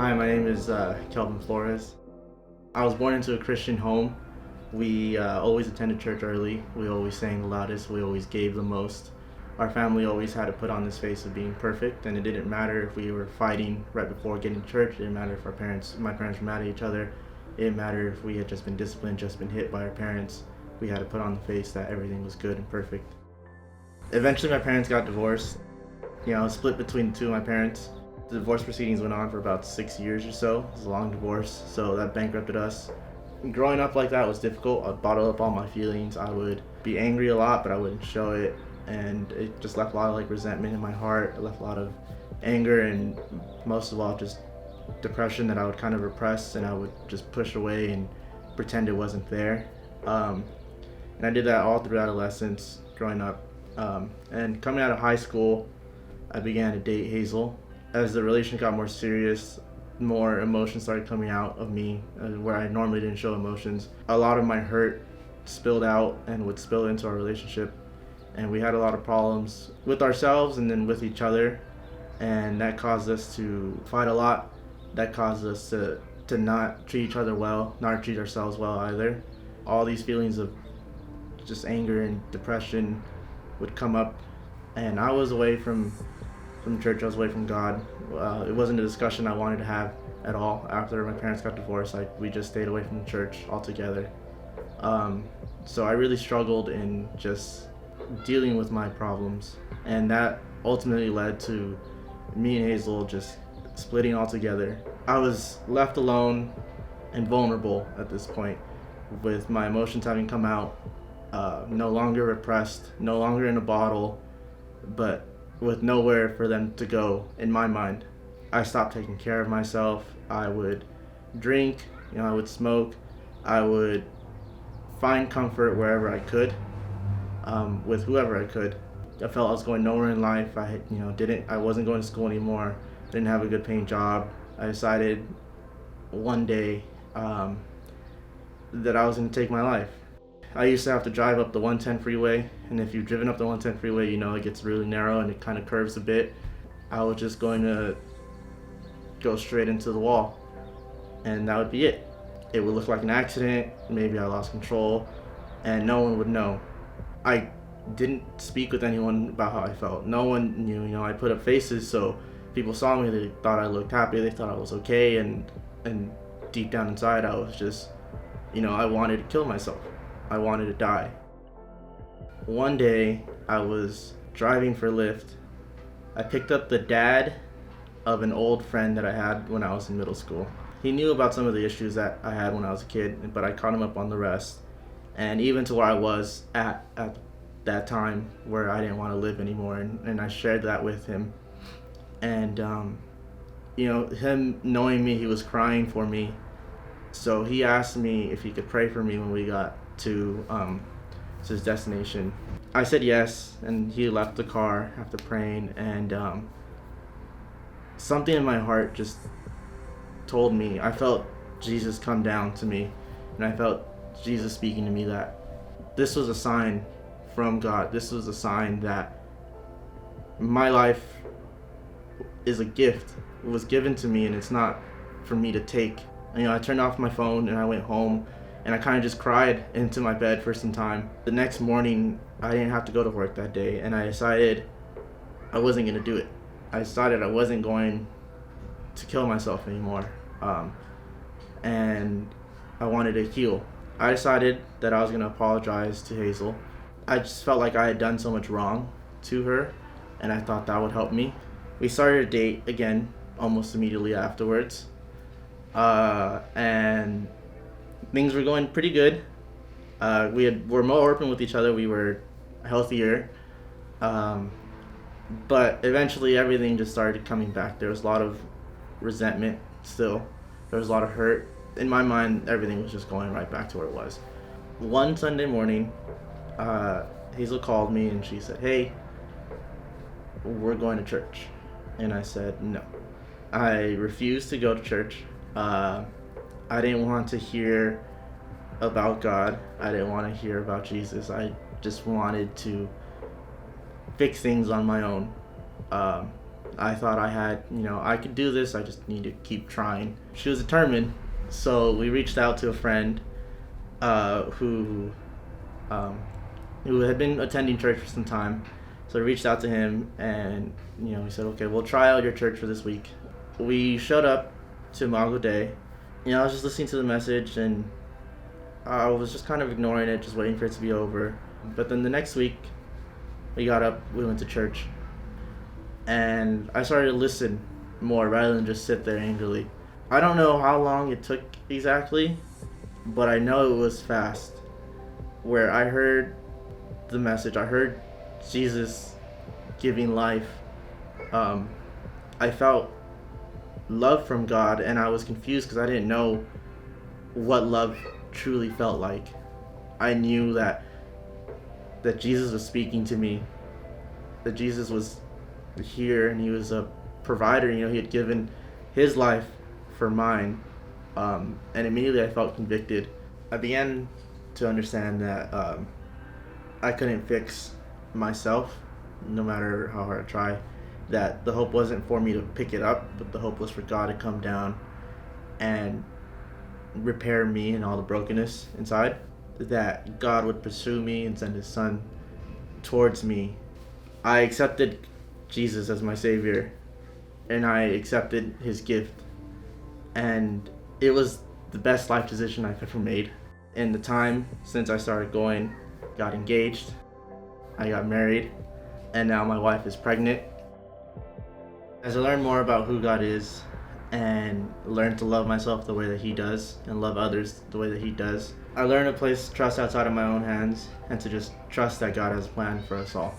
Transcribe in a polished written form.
Hi, my name is Kelvin Flores. I was born into a Christian home. We always attended church early. We always sang the loudest. We always gave the most. Our family always had to put on this face of being perfect, and it didn't matter if we were fighting right before getting to church. It didn't matter if my parents were mad at each other. It didn't matter if we had just been disciplined, just been hit by our parents. We had to put on the face that everything was good and perfect. Eventually, my parents got divorced. I was split between the two of my parents. The divorce proceedings went on for about 6 years or so. It was a long divorce, so that bankrupted us. Growing up like that was difficult. I'd bottle up all my feelings. I would be angry a lot, but I wouldn't show it, and it just left a lot of resentment in my heart. It left a lot of anger, and most of all just depression that I would kind of repress, and I would just push away and pretend it wasn't there. And I did that all through adolescence, growing up. And coming out of high school, I began to date Hazel. As the relationship got more serious, more emotions started coming out of me, where I normally didn't show emotions. A lot of my hurt spilled out and would spill into our relationship, and we had a lot of problems with ourselves and then with each other, and that caused us to fight a lot. That caused us to not treat each other well, not treat ourselves well either. All these feelings of just anger and depression would come up, and I was away from church. I was away from God. It wasn't a discussion I wanted to have at all. After my parents got divorced, we just stayed away from the church altogether. So I really struggled in just dealing with my problems, and that ultimately led to me and Hazel just splitting altogether. I was left alone and vulnerable at this point, with my emotions having come out, no longer repressed, no longer in a bottle, but with nowhere for them to go in my mind. I stopped taking care of myself. I would drink, I would smoke, I would find comfort wherever I could, with whoever I could. I felt I was going nowhere in life. I wasn't going to school anymore. Didn't have a good paying job. I decided one day that I was going to take my life. I used to have to drive up the 110 freeway, and if you've driven up the 110 freeway, it gets really narrow and it kind of curves a bit. I was just going to go straight into the wall, and that would be it. It would look like an accident, maybe I lost control, and no one would know. I didn't speak with anyone about how I felt. No one knew. I put up faces, so people saw me, they thought I looked happy, they thought I was okay, and deep down inside I was just, I wanted to kill myself. I wanted to die. One day, I was driving for Lyft. I picked up the dad of an old friend that I had when I was in middle school. He knew about some of the issues that I had when I was a kid, but I caught him up on the rest. And even to where I was at that time, where I didn't want to live anymore, and I shared that with him. And, him knowing me, he was crying for me. So he asked me if he could pray for me when we got to his destination. I said yes, and he left the car after praying, and something in my heart just told me, I felt Jesus come down to me, and I felt Jesus speaking to me that this was a sign from God. This was a sign that my life is a gift. It was given to me, and it's not for me to take. I turned off my phone and I went home, and I kind of just cried into my bed for some time. The next morning, I didn't have to go to work that day, and I decided I wasn't going to do it. I decided I wasn't going to kill myself anymore, and I wanted to heal. I decided that I was going to apologize to Hazel. I just felt like I had done so much wrong to her, and I thought that would help me. We started a date again almost immediately afterwards, and things were going pretty good. We're more open with each other. We were healthier. But eventually everything just started coming back. There was a lot of resentment still. There was a lot of hurt. In my mind, everything was just going right back to where it was. One Sunday morning, Hazel called me and she said, "Hey, we're going to church." And I said, no. I refused to go to church. I didn't want to hear about God. I didn't want to hear about Jesus. I just wanted to fix things on my own. I thought I had, I could do this. I just need to keep trying. She was determined. So we reached out to a friend who had been attending church for some time. So we reached out to him, and we said, okay, we'll try out your church for this week. We showed up to Imago Day. I was just listening to the message, and I was just kind of ignoring it, just waiting for it to be over. But then the next week, we got up, we went to church, and I started to listen more rather than just sit there angrily. I don't know how long it took exactly, but I know it was fast. Where I heard the message, I heard Jesus giving life. I felt love from God, and I was confused because I didn't know what love truly felt like. I knew that Jesus was speaking to me, that Jesus was here, and he was a provider. He had given his life for mine, and immediately I felt convicted. I began to understand that I couldn't fix myself, no matter how hard I try. That the hope wasn't for me to pick it up, but the hope was for God to come down and repair me and all the brokenness inside. That God would pursue me and send his son towards me. I accepted Jesus as my savior, and I accepted his gift, and it was the best life decision I've ever made. In the time since I started going, got engaged, I got married, and now my wife is pregnant. As I learned more about who God is and learned to love myself the way that he does and love others the way that he does, I learned to place trust outside of my own hands and to just trust that God has a plan for us all.